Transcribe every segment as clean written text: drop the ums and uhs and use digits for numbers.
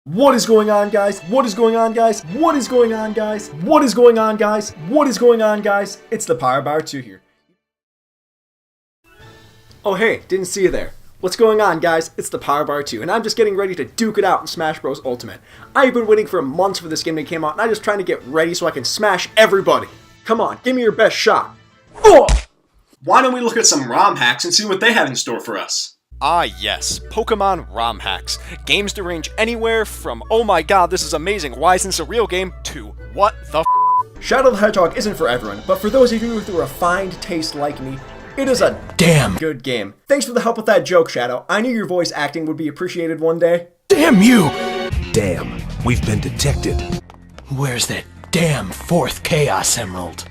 What is going on, guys? What is going on, guys? What is going on, guys? What is going on, guys? What is going on, guys? It's the ThePowerBauer 2 here. Oh hey, didn't see you there. What's going on, guys? It's the ThePowerBauer 2, and I'm just getting ready to duke it out in Smash Bros. Ultimate. I've been waiting for months for this game to come out, and I'm just trying to get ready so I can smash everybody. Come on, give me your best shot. Oh! Why don't we look at some ROM hacks and see what they have in store for us? Ah yes, Pokémon Rom Hacks. Games to range anywhere from, oh my god, this is amazing, why isn't this a real game, to, what the f***? Shadow the Hedgehog isn't for everyone, but for those of you with a refined taste like me, it is a damn good game. Thanks for the help with that joke, Shadow. I knew your voice acting would be appreciated one day. Damn you! Damn, we've been detected. Where's that damn fourth Chaos Emerald?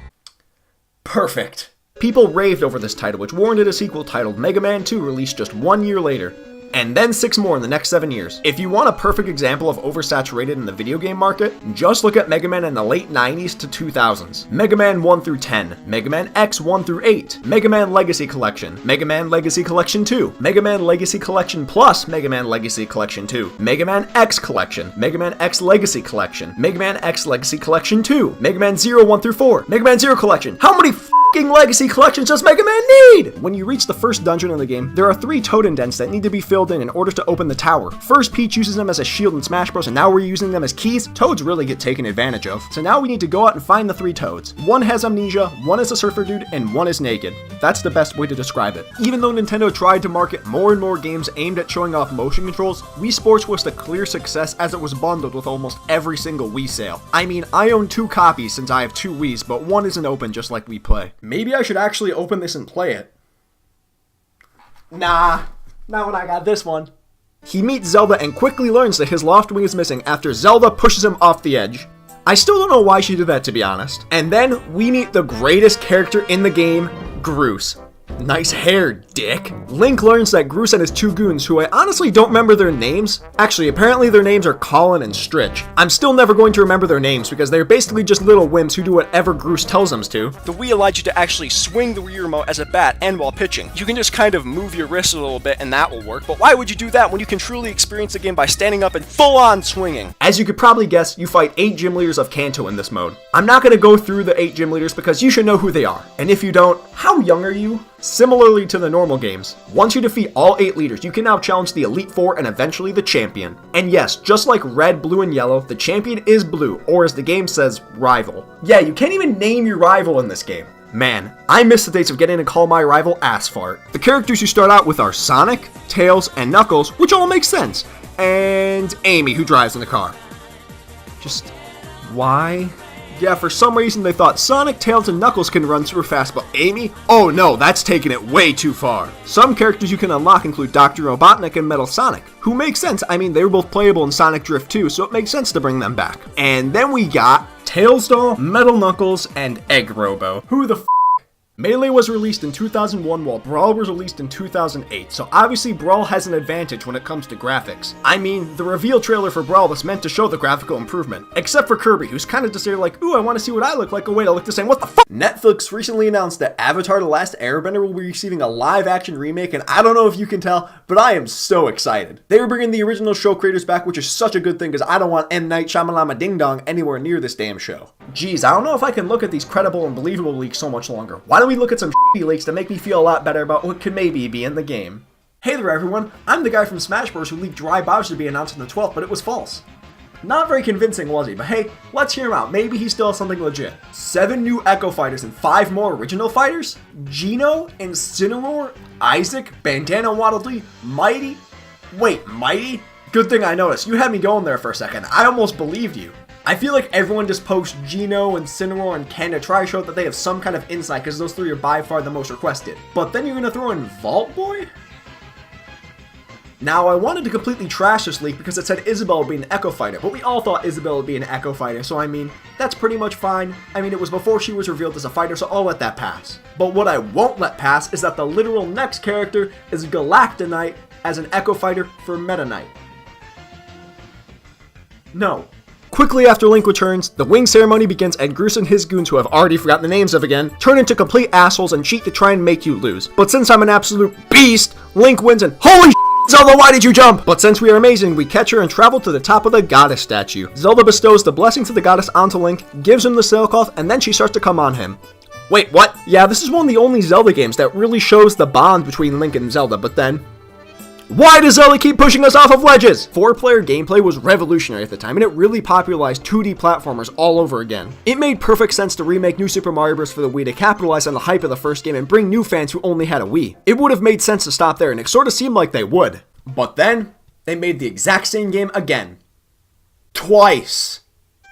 Perfect. People raved over this title, which warranted a sequel titled Mega Man 2 released just 1 year later, and then 6 more in the next 7 years. If you want a perfect example of oversaturated in the video game market, just look at Mega Man in the late 90s to 2000s. Mega Man 1 through 10, Mega Man X 1 through 8, Mega Man Legacy Collection, Mega Man Legacy Collection 2, Mega Man Legacy Collection Plus Mega Man Legacy Collection 2, Mega Man X Collection, Mega Man X Legacy Collection, Mega Man X Legacy Collection 2, Mega Man 0 1 through 4, Mega Man 0 Collection. How many legacy collections does Mega Man need? When you reach the first dungeon in the game, there are 3 toad indents that need to be filled in order to open the tower. First, Peach uses them as a shield in Smash Bros, and now we're using them as keys. Toads really get taken advantage of. So now we need to go out and find the 3 toads. One has amnesia, one is a surfer dude, and one is naked. That's the best way to describe it. Even though Nintendo tried to market more and more games aimed at showing off motion controls, Wii Sports was a clear success as it was bundled with almost every single Wii sale. I mean, I own 2 copies since I have 2 Wiis, but one isn't open just like Wii Play. Maybe I should actually open this and play it. Nah, not when I got this one. He meets Zelda and quickly learns that his loft wing is missing after Zelda pushes him off the edge. I still don't know why she did that, to be honest. And then we meet the greatest character in the game, Groose. Nice hair, dick. Link learns that Groose and his 2 goons, who I honestly don't remember their names. Actually, apparently their names are Colin and Stritch. I'm still never going to remember their names because they're basically just little wimps who do whatever Groose tells them to. The Wii allowed you to actually swing the Wii remote as a bat and while pitching. You can just kind of move your wrist a little bit and that will work, but why would you do that when you can truly experience the game by standing up and full-on swinging? As you could probably guess, you fight 8 gym leaders of Kanto in this mode. I'm not going to go through the 8 gym leaders because you should know who they are. And if you don't, how young are you? Similarly to the normal games, once you defeat all 8 leaders, you can now challenge the Elite 4 and eventually the champion. And yes, just like red, blue, and yellow, the champion is blue, or as the game says, rival. Yeah, you can't even name your rival in this game. Man, I miss the days of getting to call my rival Assfart. The characters you start out with are Sonic, Tails, and Knuckles, which all makes sense, and Amy, who drives in the car. Just, why? Yeah, for some reason they thought Sonic, Tails, and Knuckles can run super fast, but Amy? Oh no, that's taking it way too far. Some characters you can unlock include Dr. Robotnik and Metal Sonic, who makes sense. I mean, they were both playable in Sonic Drift 2, so it makes sense to bring them back. And then we got Tails Doll, Metal Knuckles, and Egg Robo. Who the f***? Melee was released in 2001 while Brawl was released in 2008, so obviously Brawl has an advantage when it comes to graphics. I mean, the reveal trailer for Brawl was meant to show the graphical improvement, except for Kirby, who's kind of just there like, ooh, I want to see what I look like, a way to look the same, what the fuck? Netflix recently announced that Avatar: The Last Airbender will be receiving a live-action remake, and I don't know if you can tell, but I am so excited. They were bringing the original show creators back, which is such a good thing, because I don't want M. Night Shyamalama Ding Dong anywhere near this damn show. Geez, I don't know if I can look at these credible and believable leaks so much longer. Why don't we look at some shitty leaks to make me feel a lot better about what could maybe be in the game? Hey there everyone, I'm the guy from Smash Bros who leaked Dry Bowser to be announced on the 12th, but it was false. Not very convincing, was he? But hey, let's hear him out. Maybe he still has something legit. 7 new Echo Fighters and 5 more original fighters? Geno, Incineroar, Isaac, Bandana Waddle Dee, Mighty? Wait, Mighty? Good thing I noticed. You had me going there for a second. I almost believed you. I feel like everyone just posts Geno, Incineroar, and Ken to try to show that they have some kind of insight because those 3 are by far the most requested. But then you're going to throw in Vault Boy? Now, I wanted to completely trash this leak because it said Isabelle would be an Echo Fighter, but we all thought Isabelle would be an Echo Fighter, so I mean, that's pretty much fine. I mean, it was before she was revealed as a fighter, so I'll let that pass. But what I won't let pass is that the literal next character is Galactonite as an Echo Fighter for Meta Knight. No. Quickly after Link returns, the wing ceremony begins and Groose and his goons, who I've already forgotten the names of again, turn into complete assholes and cheat to try and make you lose. But since I'm an absolute beast, Link wins and holy Zelda, why did you jump? But since we are amazing, we catch her and travel to the top of the goddess statue. Zelda bestows the blessings of the goddess onto Link, gives him the sailcloth, and then she starts to come on him. Wait, what? Yeah, this is one of the only Zelda games that really shows the bond between Link and Zelda, but then... Why does Zelda keep pushing us off of ledges? 4-player gameplay was revolutionary at the time, and it really popularized 2D platformers all over again. It made perfect sense to remake New Super Mario Bros. For the Wii to capitalize on the hype of the first game and bring new fans who only had a Wii. It would have made sense to stop there, and it sort of seemed like they would. But then, they made the exact same game again. Twice.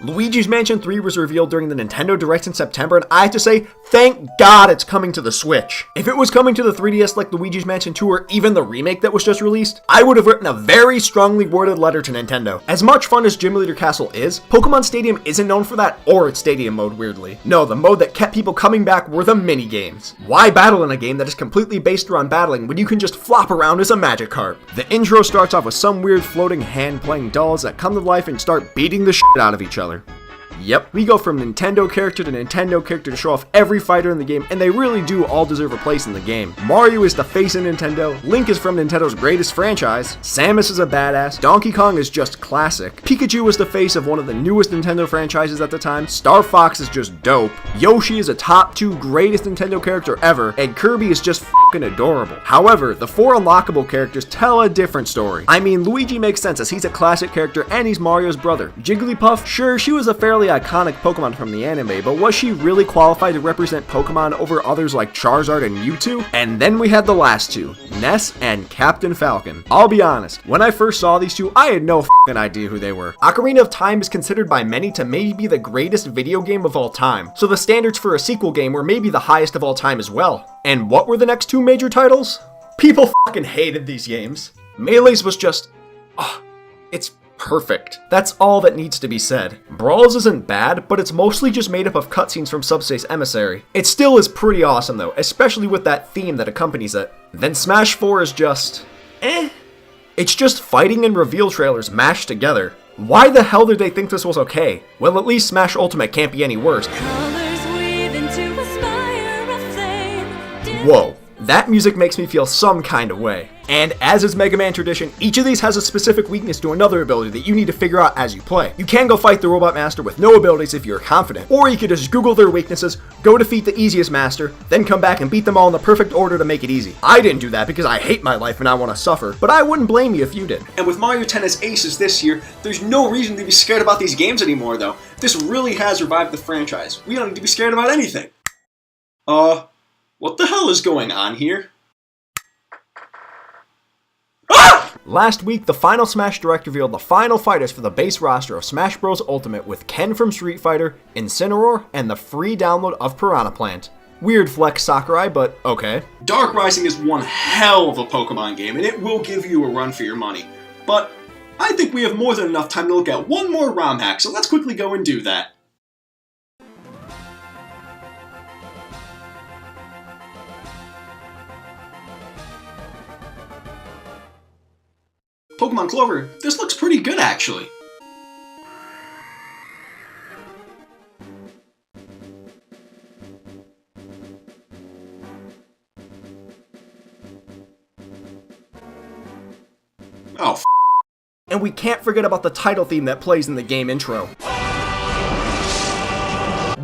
Luigi's Mansion 3 was revealed during the Nintendo Direct in September, and I have to say, thank God it's coming to the Switch. If it was coming to the 3DS like Luigi's Mansion 2 or even the remake that was just released, I would have written a very strongly worded letter to Nintendo. As much fun as Gym Leader Castle is, Pokémon Stadium isn't known for that or its stadium mode, weirdly. No, the mode that kept people coming back were the mini-games. Why battle in a game that is completely based around battling when you can just flop around as a magic carp? The intro starts off with some weird floating hand-playing dolls that come to life and start beating the shit out of each other. Yep, we go from Nintendo character to Nintendo character to show off every fighter in the game, and they really do all deserve a place in the game. Mario is the face of Nintendo, Link is from Nintendo's greatest franchise, Samus is a badass, Donkey Kong is just classic, Pikachu is the face of one of the newest Nintendo franchises at the time, Star Fox is just dope, Yoshi is a top 2 greatest Nintendo character ever, and Kirby is just fucking adorable. However, the 4 unlockable characters tell a different story. I mean, Luigi makes sense as he's a classic character and he's Mario's brother. Jigglypuff, sure, she was a fairly iconic Pokemon from the anime, but was she really qualified to represent Pokemon over others like Charizard and Mewtwo? And then we had the last two, Ness and Captain Falcon. I'll be honest, when I first saw these two, I had no f***ing idea who they were. Ocarina of Time is considered by many to maybe be the greatest video game of all time, so the standards for a sequel game were maybe the highest of all time as well. And what were the next 2 major titles? People fucking hated these games. Melee's was just... it's perfect. That's all that needs to be said. Brawl's isn't bad, but it's mostly just made up of cutscenes from Subspace Emissary. It still is pretty awesome though, especially with that theme that accompanies it. Then Smash 4 is just... It's just fighting and reveal trailers mashed together. Why the hell did they think this was okay? Well, at least Smash Ultimate can't be any worse. Whoa. That music makes me feel some kind of way. And as is Mega Man tradition, each of these has a specific weakness to another ability that you need to figure out as you play. You can go fight the Robot Master with no abilities if you're confident, or you could just Google their weaknesses, go defeat the easiest master, then come back and beat them all in the perfect order to make it easy. I didn't do that because I hate my life and I want to suffer, but I wouldn't blame you if you did. And with Mario Tennis Aces this year, there's no reason to be scared about these games anymore though. This really has revived the franchise. We don't need to be scared about anything. What the hell is going on here? Last week, the final Smash Direct revealed the final fighters for the base roster of Smash Bros. Ultimate with Ken from Street Fighter, Incineroar, and the free download of Piranha Plant. Weird flex, Sakurai, but okay. Dark Rising is one hell of a Pokemon game, and it will give you a run for your money. But I think we have more than enough time to look at one more ROM hack, so let's quickly go and do that. Pokemon Clover, this looks pretty good actually. Oh, f***. And we can't forget about the title theme that plays in the game intro.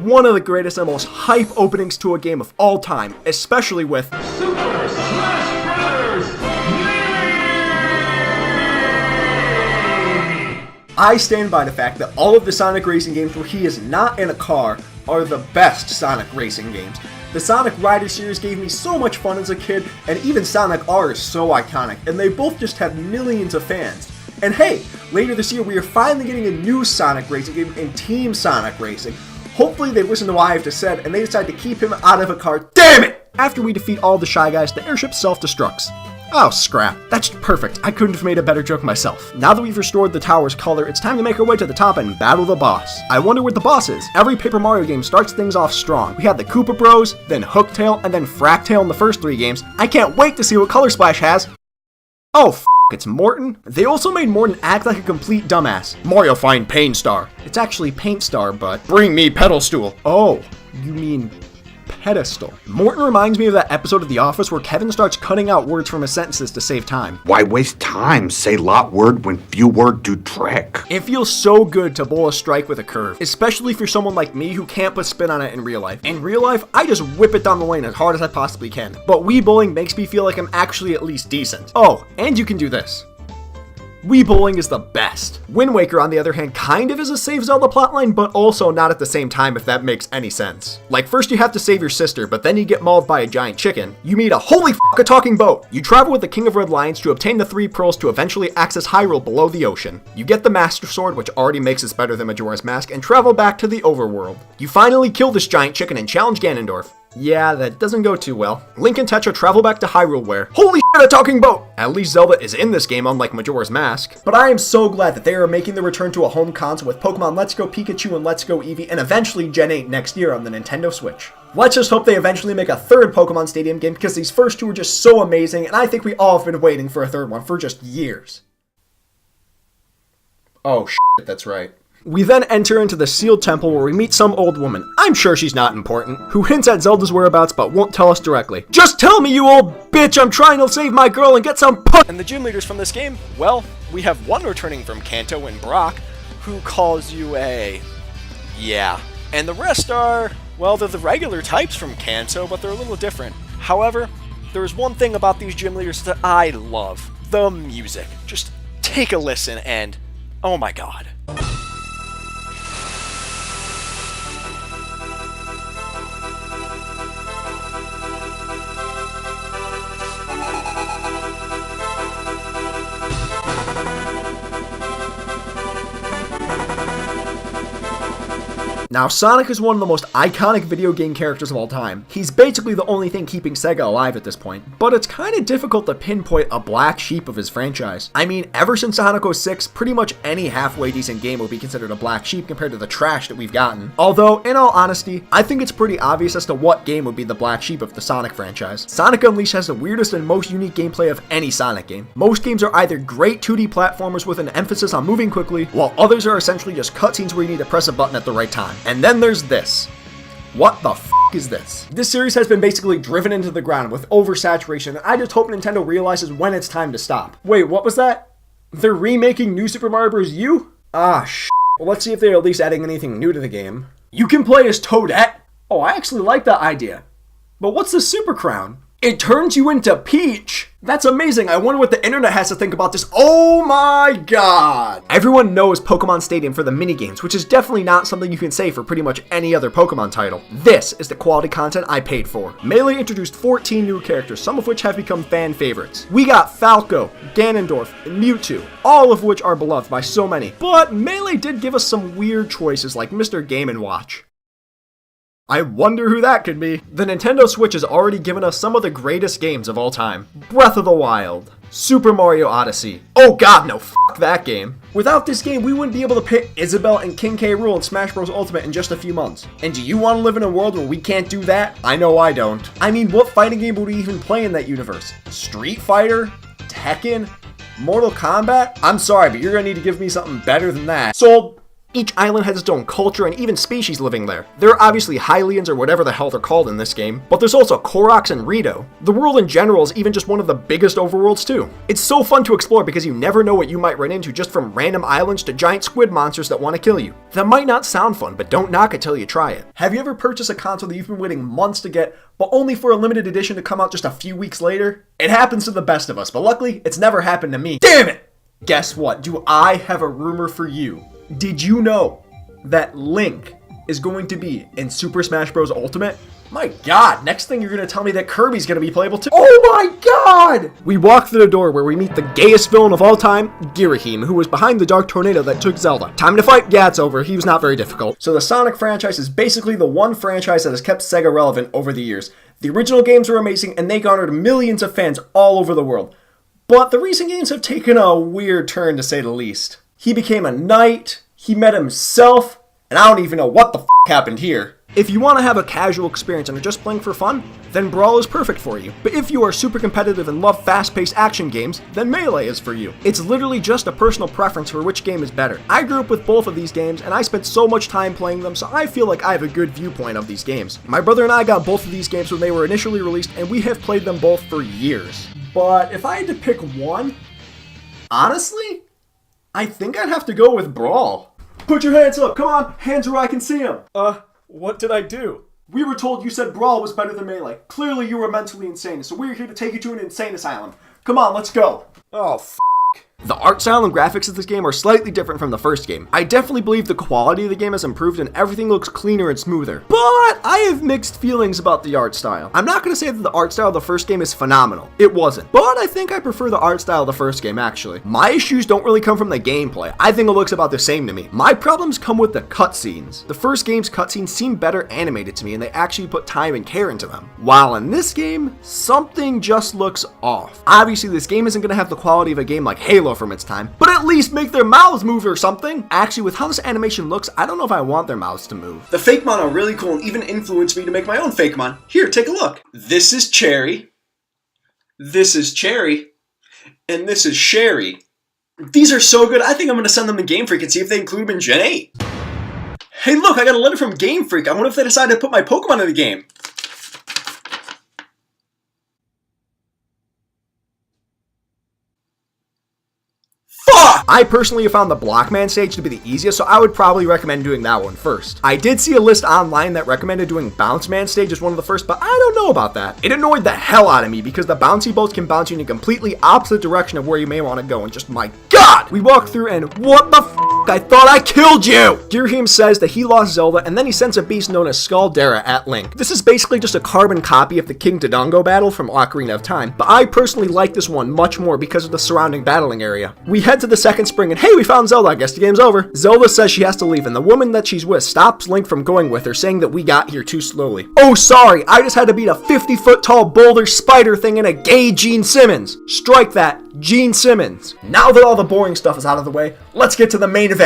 One of the greatest and most hype openings to a game of all time, especially with Super Smash Bros. I stand by the fact that all of the Sonic racing games where he is not in a car are the best Sonic racing games. The Sonic Rider series gave me so much fun as a kid, and even Sonic R is so iconic, and they both just have millions of fans. And hey, later this year we are finally getting a new Sonic racing game in Team Sonic Racing. Hopefully they listen to what I have to say and they decide to keep him out of a car. Damn it! After we defeat all the Shy Guys, the airship self-destructs. Oh, scrap. That's perfect. I couldn't have made a better joke myself. Now that we've restored the tower's color, it's time to make our way to the top and battle the boss. I wonder what the boss is. Every Paper Mario game starts things off strong. We had the Koopa Bros, then Hooktail, and then Fractail in the first 3 games. I can't wait to see what Color Splash has. Oh, it's Morton? They also made Morton act like a complete dumbass. Mario find Pain Star. It's actually Paint Star, but bring me Pedal Stool. Oh, you mean pedestal. Morton reminds me of that episode of The Office where Kevin starts cutting out words from his sentences to save time. Why waste time? Say lot word when few word do trick. It feels so good to bowl a strike with a curve, especially for someone like me who can't put spin on it in real life. In real life, I just whip it down the lane as hard as I possibly can. But Wii bowling makes me feel like I'm actually at least decent. Oh, and you can do this. Wii bowling is the best. Wind Waker, on the other hand, kind of is a save Zelda plotline, but also not at the same time, if that makes any sense. Like, first you have to save your sister, but then you get mauled by a giant chicken. You meet a holy f*** a talking boat. You travel with the King of Red Lions to obtain the 3 pearls to eventually access Hyrule below the ocean. You get the Master Sword, which already makes it better than Majora's Mask, and travel back to the overworld. You finally kill this giant chicken and challenge Ganondorf. Yeah, that doesn't go too well. Link and Tetra travel back to Hyrule where, holy shit, a talking boat! At least Zelda is in this game, unlike Majora's Mask. But I am so glad that they are making the return to a home console with Pokemon Let's Go Pikachu and Let's Go Eevee, and eventually Gen 8 next year on the Nintendo Switch. Let's just hope they eventually make a third Pokemon Stadium game, because these first 2 are just so amazing, and I think we all have been waiting for a third one for just years. Oh shit, that's right. We then enter into the sealed temple where we meet some old woman, I'm sure she's not important, who hints at Zelda's whereabouts but won't tell us directly. Just tell me, you old bitch, I'm trying to save my girl and get some And the gym leaders from this game, well, we have one returning from Kanto and Brock, who calls you a... yeah. And the rest are, well, they're the regular types from Kanto, but they're a little different. However, there is one thing about these gym leaders that I love. The music. Just take a listen and... oh my god. Now, Sonic is one of the most iconic video game characters of all time. He's basically the only thing keeping Sega alive at this point, but it's kind of difficult to pinpoint a black sheep of his franchise. I mean, ever since Sonic 06, pretty much any halfway decent game will be considered a black sheep compared to the trash that we've gotten. Although, in all honesty, I think it's pretty obvious as to what game would be the black sheep of the Sonic franchise. Sonic Unleashed has the weirdest and most unique gameplay of any Sonic game. Most games are either great 2D platformers with an emphasis on moving quickly, while others are essentially just cutscenes where you need to press a button at the right time. And then there's this. What the f*** is this? This series has been basically driven into the ground with oversaturation, and I just hope Nintendo realizes when it's time to stop. Wait, what was that? They're remaking New Super Mario Bros. U? Ah, sh**. Well, let's see if they're at least adding anything new to the game. You can play as Toadette? Oh, I actually like that idea. But what's the Super Crown? It turns you into Peach! That's amazing. I wonder what the internet has to think about this. Oh my god! Everyone knows Pokémon Stadium for the minigames, which is definitely not something you can say for pretty much any other Pokémon title. This is the quality content I paid for. Melee introduced 14 new characters, some of which have become fan favorites. We got Falco, Ganondorf, and Mewtwo, all of which are beloved by so many. But Melee did give us some weird choices like Mr. Game & Watch. I wonder who that could be. The Nintendo Switch has already given us some of the greatest games of all time. Breath of the Wild, Super Mario Odyssey. Oh god, no, f*** that game. Without this game, we wouldn't be able to pick Isabelle and King K. Rool in Smash Bros. Ultimate in just a few months. And do you want to live in a world where we can't do that? I know I don't. I mean, what fighting game would we even play in that universe? Street Fighter? Tekken? Mortal Kombat? I'm sorry, but you're gonna need to give me something better than that. Sold. Each island has its own culture and even species living there. There are obviously Hylians or whatever the hell they're called in this game, but there's also Koroks and Rito. The world in general is even just one of the biggest overworlds too. It's so fun to explore because you never know what you might run into, just from random islands to giant squid monsters that want to kill you. That might not sound fun, but don't knock it till you try it. Have you ever purchased a console that you've been waiting months to get, but only for a limited edition to come out just a few weeks later? It happens to the best of us, but luckily, it's never happened to me. Damn it! Guess what? Do I have a rumor for you? Did you know that Link is going to be in Super Smash Bros. Ultimate? My god, next thing you're going to tell me that Kirby's going to be playable too. Oh my god! We walk through the door where we meet the gayest villain of all time, Girahim, who was behind the dark tornado that took Zelda. Time to fight? Yeah, it's over. He was not very difficult. So the Sonic franchise is basically the one franchise that has kept Sega relevant over the years. The original games were amazing and they garnered millions of fans all over the world. But the recent games have taken a weird turn to say the least. He became a knight, he met himself, and I don't even know what the f*** happened here. If you want to have a casual experience and are just playing for fun, then Brawl is perfect for you. But if you are super competitive and love fast-paced action games, then Melee is for you. It's literally just a personal preference for which game is better. I grew up with both of these games, and I spent so much time playing them, so I feel like I have a good viewpoint of these games. My brother and I got both of these games when they were initially released, and we have played them both for years. But if I had to pick one, honestly, I think I'd have to go with Brawl. Put your hands up, come on, hands where I can see them. What did I do? We were told you said Brawl was better than Melee. Clearly you were mentally insane, so we're here to take you to an insane asylum. Come on, let's go. Oh, The art style and graphics of this game are slightly different from the first game. I definitely believe the quality of the game has improved and everything looks cleaner and smoother. But I have mixed feelings about the art style. I'm not going to say that the art style of the first game is phenomenal. It wasn't. But I think I prefer the art style of the first game, actually. My issues don't really come from the gameplay. I think it looks about the same to me. My problems come with the cutscenes. The first game's cutscenes seem better animated to me and they actually put time and care into them. While in this game, something just looks off. Obviously, this game isn't going to have the quality of a game like Halo from its time, but at least make their mouths move or something. Actually, with how this animation looks, I don't know if I want their mouths to move. The Fakemon are really cool and even influenced me to make my own Fakemon. Here, take a look. This is Cherry. This is Cherry. And this is Sherry. These are so good, I think I'm going to send them to Game Freak and see if they include them in Gen 8. Hey look, I got a letter from Game Freak. I wonder if they decided to put my Pokemon in the game. I personally have found the Blockman stage to be the easiest, so I would probably recommend doing that one first. I did see a list online that recommended doing Bounce Man stage as one of the first, but I don't know about that. It annoyed the hell out of me because the bouncy bolts can bounce you in a completely opposite direction of where you may want to go, and just my god! We walk through and what the f***? I thought I killed you! Girahim says that he lost Zelda and then he sends a beast known as Scaldera at Link. This is basically just a carbon copy of the King Dodongo battle from Ocarina of Time, but I personally like this one much more because of the surrounding battling area. We head to the second spring and hey, we found Zelda, I guess the game's over. Zelda says she has to leave and the woman that she's with stops Link from going with her, saying that we got here too slowly. Oh sorry, I just had to beat a 50-foot tall boulder spider thing and a gay Gene Simmons. Strike that, Gene Simmons. Now that all the boring stuff is out of the way, let's get to the main event.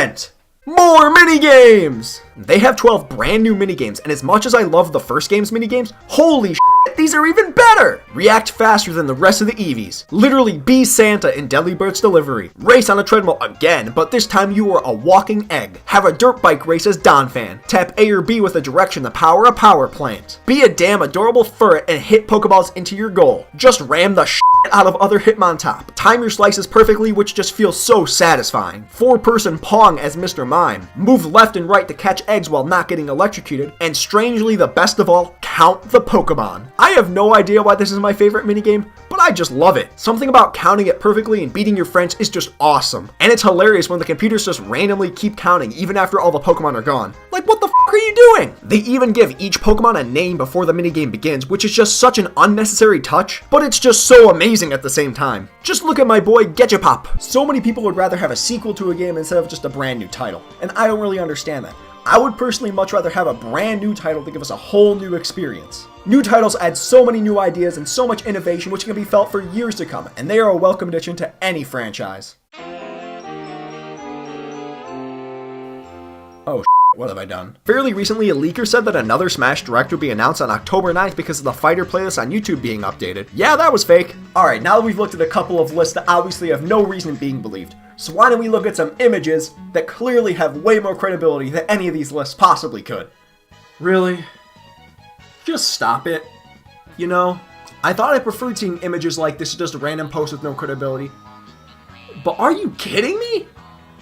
More minigames! They have 12 brand new minigames, and as much as I love the first game's minigames, holy shit, these are even better! React faster than the rest of the Eevees. Literally be Santa in Deadly Bird's Delivery. Race on a treadmill again, but this time you are a walking egg. Have a dirt bike race as Donphan. Tap A or B with a direction to power a power plant. Be a damn adorable ferret and hit Pokeballs into your goal. Just ram the shit out of other Hitmontop. Time your slices perfectly, which just feels so satisfying. 4-person Pong as Mr. Mime. Move left and right to catch eggs while not getting electrocuted. And strangely, the best of all, count the Pokemon. I have no idea why this is my favorite minigame, but I just love it. Something about counting it perfectly and beating your friends is just awesome. And it's hilarious when the computers just randomly keep counting even after all the Pokemon are gone. Like, what the f*** are you doing? They even give each Pokemon a name before the minigame begins, which is just such an unnecessary touch, but it's just so amazing at the same time. Just look at my boy Gedgepop. So many people would rather have a sequel to a game instead of just a brand new title, and I don't really understand that. I would personally much rather have a brand new title to give us a whole new experience. New titles add so many new ideas and so much innovation which can be felt for years to come, and they are a welcome addition to any franchise. Oh, what have I done? Fairly recently, a leaker said that another Smash Direct would be announced on October 9th because of the fighter playlist on YouTube being updated. Yeah, that was fake. Alright, now that we've looked at a couple of lists that obviously have no reason in being believed, so why don't we look at some images that clearly have way more credibility than any of these lists possibly could. Really? Just stop it. You know, I thought I preferred seeing images like this to just random posts with no credibility. But are you kidding me?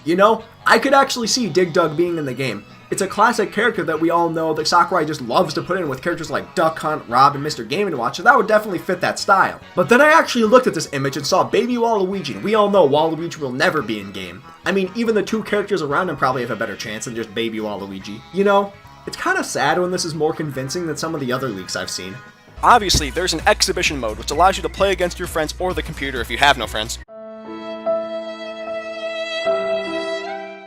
You know, I could actually see Dig Dug being in the game. It's a classic character that we all know that Sakurai just loves to put in with characters like Duck Hunt, Rob, and Mr. Game & Watch, so that would definitely fit that style. But then I actually looked at this image and saw Baby Waluigi, and we all know Waluigi will never be in game. I mean, even the two characters around him probably have a better chance than just Baby Waluigi. You know, it's kind of sad when this is more convincing than some of the other leaks I've seen. Obviously, there's an exhibition mode, which allows you to play against your friends or the computer if you have no friends.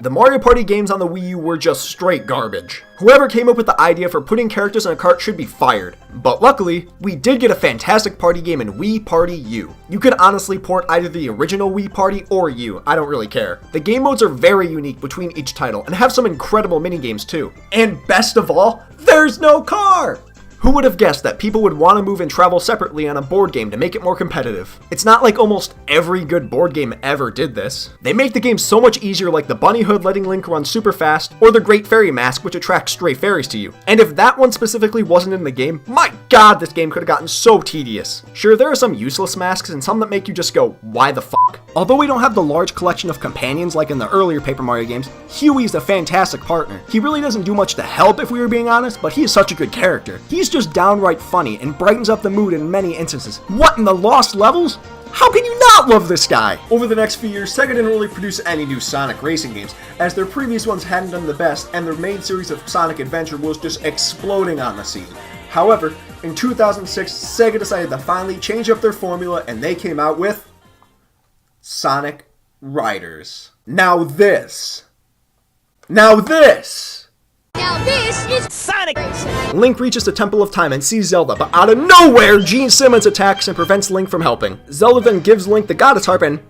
The Mario Party games on the Wii U were just straight garbage. Whoever came up with the idea for putting characters in a cart should be fired. But luckily, we did get a fantastic party game in Wii Party U. You could honestly port either the original Wii Party or U, I don't really care. The game modes are very unique between each title and have some incredible minigames too. And best of all, there's no car! Who would have guessed that people would want to move and travel separately on a board game to make it more competitive? It's not like almost every good board game ever did this. They make the game so much easier, like the bunny hood letting Link run super fast, or the Great Fairy Mask which attracts stray fairies to you. And if that one specifically wasn't in the game, my god, this game could have gotten so tedious. Sure, there are some useless masks and some that make you just go, why the fuck? Although we don't have the large collection of companions like in the earlier Paper Mario games, Huey's a fantastic partner. He really doesn't do much to help if we were being honest, but he is such a good character. He's just downright funny and brightens up the mood in many instances. What in the Lost Levels? How can you not love this guy? Over the next few years, Sega didn't really produce any new Sonic racing games, as their previous ones hadn't done the best and their main series of Sonic Adventure was just exploding on the scene. However, in 2006, Sega decided to finally change up their formula and they came out with Sonic Riders. Now this is Sonic Racing! Link reaches the Temple of Time and sees Zelda, but out of nowhere, Gene Simmons attacks and prevents Link from helping. Zelda then gives Link the Goddess Harp and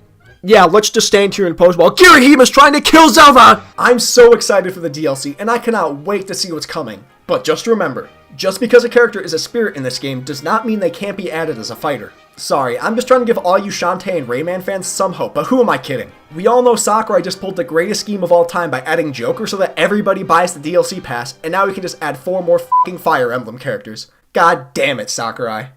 yeah, let's just stand here and pose while Girahima's trying to kill Zelda! I'm so excited for the DLC, and I cannot wait to see what's coming. But just remember, just because a character is a spirit in this game does not mean they can't be added as a fighter. Sorry, I'm just trying to give all you Shantae and Rayman fans some hope, but who am I kidding? We all know Sakurai just pulled the greatest scheme of all time by adding Joker so that everybody buys the DLC pass, and now we can just add 4 more fucking Fire Emblem characters. God damn it, Sakurai.